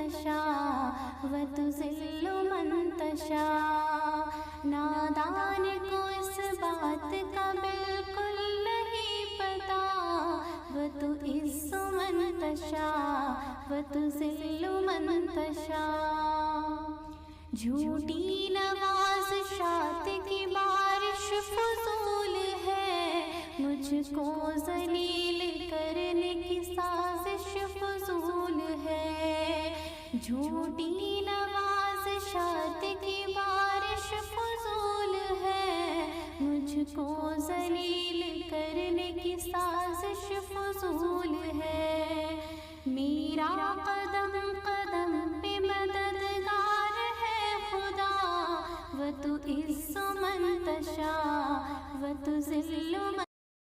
تشاء وتذل من تشاء. نادان کو اس بات کا بالکل نہیں پتا. وتعز من تشاء وتذل من تشاء. جھوٹی نوازشات کی بارش فضول ہے. مجھ کو ذلیل کرنے کی سازش فضول ہے. جھوٹی نوازشات کی بارش فضول ہے. مجھ کو ذلیل کرنے کی سازش فضول ہے. میرا قدم قدم پہ مددگار ہے خدا. وتعز من تشاء وتذل من